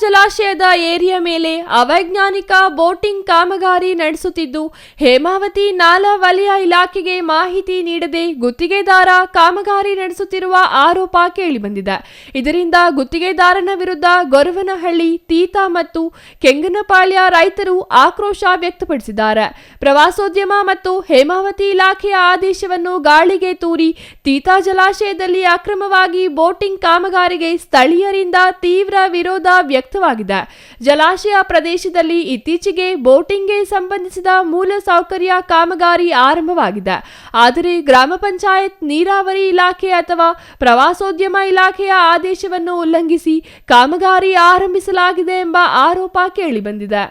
ಜಲಾಶಯದ ಏರಿಯಾ ಮೇಲೆ ಅವೈಜ್ಞಾನಿಕ ಬೋಟಿಂಗ್ ಕಾಮಗಾರಿ ನಡೆಸುತ್ತಿದ್ದು, ಹೇಮಾವತಿ ನಾಲಾ ವಲಯ ಇಲಾಖೆಗೆ ಮಾಹಿತಿ ನೀಡದೆ ಗುತ್ತಿಗೆದಾರ ಕಾಮಗಾರಿ ನಡೆಸುತ್ತಿರುವ ಆರೋಪ ಕೇಳಿಬಂದಿದೆ. ಇದರಿಂದ ಗುತ್ತಿಗೆದಾರನ ವಿರುದ್ಧ ಗೊರವನಹಳ್ಳಿ, ತೀತಾ ಮತ್ತು ಕೆಂಗನಪಾಳ್ಯ ರೈತರು ಆಕ್ರೋಶ ವ್ಯಕ್ತಪಡಿಸಿದ್ದಾರೆ. ಪ್ರವಾಸೋದ್ಯಮ ಮತ್ತು ಹೇಮಾವತಿ ಇಲಾಖೆಯ ಆದೇಶವನ್ನು ಗಾಳಿಗೆ ತೂರಿ ತೀತಾ ಜಲಾಶಯದಲ್ಲಿ ಅಕ್ರಮವಾಗಿ ಬೋಟಿಂಗ್ ಕಾಮಗಾರಿಗೆ ಸ್ಥಳೀಯರಿಂದ ತೀವ್ರ ವಿರೋಧ ವ್ಯಕ್ತವಾಗಿದೆ. ಜಲಾಶಯ ಪ್ರದೇಶದಲ್ಲಿ ಇತ್ತೀಚೆಗೆ ಬೋಟಿಂಗ್ಗೆ ಸಂಬಂಧಿಸಿದ ಮೂಲ ಸೌಕರ್ಯ ಕಾಮಗಾರಿ ಆರಂಭವಾಗಿದೆ. ಆದರೆ ಗ್ರಾಮ ಪಂಚಾಯತ್, ನೀರಾವರಿ ಇಲಾಖೆ ಅಥವಾ ಪ್ರವಾಸೋದ್ಯಮ ಇಲಾಖೆಯ ಆದೇಶವನ್ನು ಉಲ್ಲಂಘಿಸಿ ಕಾಮಗಾರಿ ಆರಂಭಿಸಲಾಗಿದೆ ಎಂಬ ಆರೋಪ ಕೇಳಿಬಂದಿದೆ.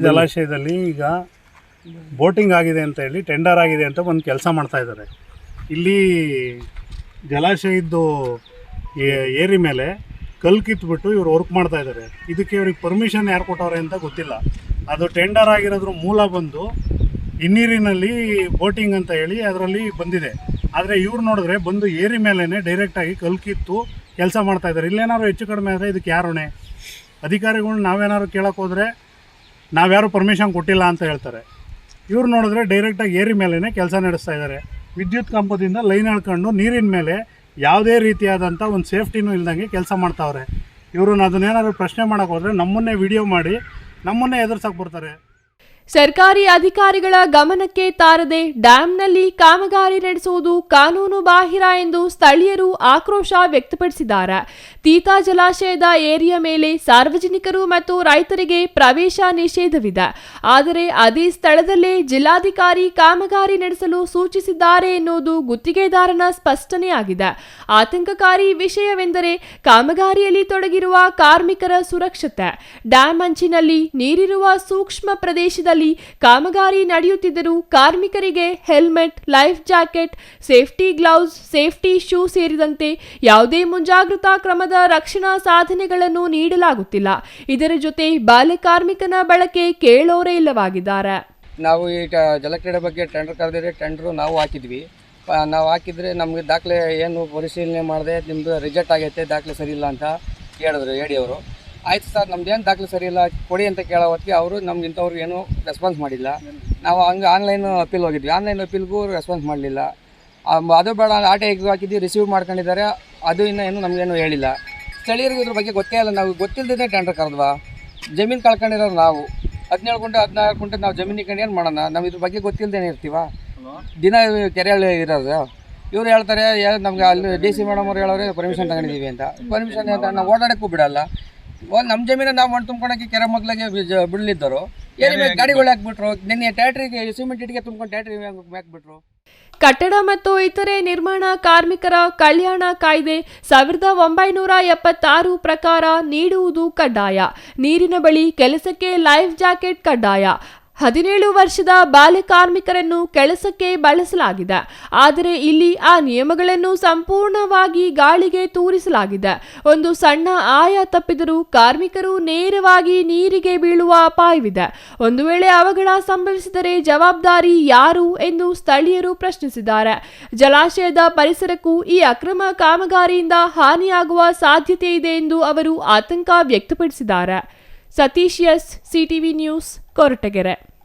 ಜಲಾಶಯದಲ್ಲಿ ಈಗ ಬೋಟಿಂಗ್ ಆಗಿದೆ ಅಂತ ಹೇಳಿ ಟೆಂಡರ್ ಆಗಿದೆ ಅಂತ ಒಂದು ಕೆಲಸ ಮಾಡ್ತಾ ಇದ್ದಾರೆ. ಇಲ್ಲಿ ಜಲಾಶಯದ್ದು ಏರಿ ಮೇಲೆ ಕಲ್ಲು ಕಿತ್ಬಿಟ್ಟು ಇವರು ವರ್ಕ್ ಮಾಡ್ತಾ ಇದ್ದಾರೆ. ಇದಕ್ಕೆ ಇವ್ರಿಗೆ ಪರ್ಮಿಷನ್ ಯಾರು ಕೊಟ್ಟವ್ರೆ ಅಂತ ಗೊತ್ತಿಲ್ಲ. ಅದು ಟೆಂಡರ್ ಆಗಿರೋದ್ರ ಮೂಲ ಬಂದು ಹಿನ್ನೀರಿನಲ್ಲಿ ಬೋಟಿಂಗ್ ಅಂತ ಹೇಳಿ ಅದರಲ್ಲಿ ಬಂದಿದೆ. ಆದರೆ ಇವ್ರು ನೋಡಿದ್ರೆ ಬಂದು ಏರಿ ಮೇಲೇ ಡೈರೆಕ್ಟಾಗಿ ಕಲ್ಲು ಕಿತ್ತು ಕೆಲಸ ಮಾಡ್ತಾ ಇದ್ದಾರೆ. ಇಲ್ಲೇನಾದ್ರು ಹೆಚ್ಚು ಕಡಿಮೆ ಆದರೆ ಇದಕ್ಕೆ ಯಾರು ಹೊಣೆ? ಅಧಿಕಾರಿಗಳು ನಾವೇನಾದ್ರು ಕೇಳೋಕೆ ಹೋದರೆ ನಾವ್ಯಾರು ಪರ್ಮಿಷನ್ ಕೊಟ್ಟಿಲ್ಲ ಅಂತ ಹೇಳ್ತಾರೆ. ಇವ್ರು ನೋಡಿದ್ರೆ ಡೈರೆಕ್ಟಾಗಿ ಏರಿ ಮೇಲೇ ಕೆಲಸ ನಡೆಸ್ತಾ ಇದ್ದಾರೆ. ವಿದ್ಯುತ್ ಕಂಬದಿಂದ ಲೈನ್ ಎಳ್ಕೊಂಡು ನೀರಿನ ಮೇಲೆ ಯಾವುದೇ ರೀತಿಯಾದಂಥ ಒಂದು ಸೇಫ್ಟಿನೂ ಇಲ್ದಂಗೆ ಕೆಲಸ ಮಾಡ್ತಾವ್ರೆ. ಇವರು ಅದನ್ನೇನಾದ್ರು ಪ್ರಶ್ನೆ ಮಾಡೋಕೆ ಹೋದರೆ ನಮ್ಮನ್ನೇ ವಿಡಿಯೋ ಮಾಡಿ ನಮ್ಮನ್ನೇ ಎದುರಿಸಕ್ಕೆ ಬರ್ತಾರೆ. ಸರ್ಕಾರಿ ಅಧಿಕಾರಿಗಳ ಗಮನಕ್ಕೆ ತಾರದೆ ಡ್ಯಾಂನಲ್ಲಿ ಕಾಮಗಾರಿ ನಡೆಸುವುದು ಕಾನೂನು ಬಾಹಿರ ಎಂದು ಸ್ಥಳೀಯರು ಆಕ್ರೋಶ ವ್ಯಕ್ತಪಡಿಸಿದ್ದಾರೆ. ತೀತಾ ಜಲಾಶಯದ ಏರಿಯಾ ಮೇಲೆ ಸಾರ್ವಜನಿಕರು ಮತ್ತು ರೈತರಿಗೆ ಪ್ರವೇಶ ನಿಷೇಧವಿದೆ. ಆದರೆ ಅದೇ ಸ್ಥಳದಲ್ಲೇ ಜಿಲ್ಲಾಧಿಕಾರಿ ಕಾಮಗಾರಿ ನಡೆಸಲು ಸೂಚಿಸಿದ್ದಾರೆ ಎನ್ನುವುದು ಗುತ್ತಿಗೆದಾರನ ಸ್ಪಷ್ಟನೆಯಾಗಿದೆ. ಆತಂಕಕಾರಿ ವಿಷಯವೆಂದರೆ ಕಾಮಗಾರಿಯಲ್ಲಿ ತೊಡಗಿರುವ ಕಾರ್ಮಿಕರ ಸುರಕ್ಷತೆ. ಡ್ಯಾಂ ಅಂಚಿನಲ್ಲಿ ನೀರಿರುವ ಸೂಕ್ಷ್ಮ ಪ್ರದೇಶದಲ್ಲಿ ಕಾಮಗಾರಿ ನಡೆಯುತ್ತಿದ್ದರೂ ಕಾರ್ಮಿಕರಿಗೆ helmet, life jacket, safety gloves, safety shoe ಸೇರಿದಂತೆ ಯಾವುದೇ ಮುಂಜಾಗ್ರತಾ ಕ್ರಮದ ರಕ್ಷಣಾ ಸಾಧನೆಗಳನ್ನು ನೀಡಲಾಗುತ್ತಿಲ್ಲ. ಇದರ ಜೊತೆ ಬಾಲ್ಯ ಕಾರ್ಮಿಕನ ಬಳಕೆ ಕೇಳೋರೇ ಇಲ್ಲವಾಗಿದ್ದಾರೆ. ನಾವು ಈಗ ಜಲಕ್ರೀಡೆ ಬಗ್ಗೆ ಟೆಂಡರ್ ಕರೆದಿದ್ರೆ ಟೆಂಡರು ನಾವು ಹಾಕಿದ್ವಿ. ನಾವು ಹಾಕಿದ್ರೆ ನಮಗೆ ದಾಖಲೆ ಏನು ಪರಿಶೀಲನೆ ಮಾಡದೆ ನಿಮ್ಮದು ರಿಜೆಕ್ಟ್ ಆಗೈತೆ, ದಾಖಲೆ ಸರಿ ಇಲ್ಲ ಅಂತ ಹೇಳಿದ್ರು ಅವರು. ಆಯ್ತು ಸರ್, ನಮ್ದೇನು ದಾಖಲೆ ಸರಿ ಇಲ್ಲ ಕೊಡಿ ಅಂತ ಕೇಳೋ ಹೊತ್ತಿಗೆ ಅವರು ನಮ್ಗೆ ಇಂಥವ್ರಿಗೆ ಏನೂ ರೆಸ್ಪಾನ್ಸ್ ಮಾಡಿಲ್ಲ. ನಾವು ಹಂಗೆ ಆನ್ಲೈನ್ ಅಪೀಲ್ ಹೋಗಿದ್ವಿ. ಆನ್ಲೈನ್ ಅಪೀಲ್ಗೂ ರೆಸ್ಪಾನ್ಸ್ ಮಾಡಲಿಲ್ಲ. ಅದು ಬೇಡ, RTIಗೂ ಹಾಕಿದ್ವಿ, ರಿಸೀವ್ ಮಾಡ್ಕೊಂಡಿದ್ದಾರೆ. ಅದು ಇನ್ನೂ ನಮಗೇನು ಹೇಳಿಲ್ಲ. ಸ್ಥಳೀಯರಿಗೆ ಇದ್ರ ಬಗ್ಗೆ ಗೊತ್ತೇ ಇಲ್ಲ. ನಾವು ಗೊತ್ತಿಲ್ಲದೇ ಟೆಂಡರ್ ಕರೆದ್ವಾ? ಜಮೀನು ಕಳ್ಕೊಂಡಿರೋರು ನಾವು 17 ಗುಂಟೆ 16 ಗುಂಟೆ ನಾವು ಜಮೀನು ಕಂಡು ಏನು ಮಾಡೋಣ? ನಾವು ಇದ್ರ ಬಗ್ಗೆ ಗೊತ್ತಿಲ್ಲದೇನೆ ಇರ್ತೀವ? ದಿನ ಕೆರೆಯಲ್ಲಿ ಇರೋದು. ಇವ್ರು ಹೇಳ್ತಾರೆ ನಮ್ಗೆ ಅಲ್ಲಿ DC ಮೇಡಮ್ ಅವ್ರು ಹೇಳೋರೆ ಪರ್ಮಿಷನ್ ತಗೊಂಡಿದ್ದೀವಿ ಅಂತ. ಪರ್ಮಿಷನ್ ಅಂತ ನಾವು ಓಡಾಡೋಕ್ಕೂ ಬಿಡಲ್ಲ. ನಮ್ಮ ಜಮೀನ ನಾವು ಮಣ್ಣು ತುಂಬ್ಕೊಳಕ್ಕೆ ಕೆರೆ ಮಗ್ಲಾಗೆ ಬಿಡಲಿದ್ದರು. ಏನಿಗೆ ಗಾಡಿಗಳು ಹಾಕ್ಬಿಟ್ರು. ನಿನ್ನೆ ಟ್ಯಾಟ್ರಿಗೆ ಸಿಮೆಂಟ್ ಇಟ್ಟಿಗೆ ತುಂಬ್ಕೊಂಡು ಟ್ಯಾಟ್ರಿ ಹಾಕ್ಬಿಟ್ರು. ಕಟ್ಟಡ ಮತ್ತು ಇತರೆ ನಿರ್ಮಾಣ ಕಾರ್ಮಿಕರ ಕಲ್ಯಾಣ ಕಾಯ್ದೆ 1976 ಪ್ರಕಾರ ನೀಡುವುದು ಕಡ್ಡಾಯ. ನೀರಿನ ಬಳಿ ಕೆಲಸಕ್ಕೆ ಲೈಫ್ ಜಾಕೆಟ್ ಕಡ್ಡಾಯ. 17 ವರ್ಷದ ಬಾಲ್ಯ ಕಾರ್ಮಿಕರನ್ನು ಕೆಲಸಕ್ಕೆ ಬಳಸಲಾಗಿದೆ. ಆದರೆ ಇಲ್ಲಿ ಆ ನಿಯಮಗಳನ್ನು ಸಂಪೂರ್ಣವಾಗಿ ಗಾಳಿಗೆ ತೂರಿಸಲಾಗಿದೆ. ಒಂದು ಸಣ್ಣ ಆಯ ತಪ್ಪಿದರೂ ಕಾರ್ಮಿಕರು ನೇರವಾಗಿ ನೀರಿಗೆ ಬೀಳುವ ಅಪಾಯವಿದೆ. ಒಂದು ವೇಳೆ ಅವಘಡ ಸಂಭವಿಸಿದರೆ ಜವಾಬ್ದಾರಿ ಯಾರು ಎಂದು ಸ್ಥಳೀಯರು ಪ್ರಶ್ನಿಸಿದ್ದಾರೆ. ಜಲಾಶಯದ ಪರಿಸರಕ್ಕೂ ಈ ಅಕ್ರಮ ಕಾಮಗಾರಿಯಿಂದ ಹಾನಿಯಾಗುವ ಸಾಧ್ಯತೆ ಇದೆ ಎಂದು ಅವರು ಆತಂಕ ವ್ಯಕ್ತಪಡಿಸಿದ್ದಾರೆ. Satish S, CTV news, Koratagere.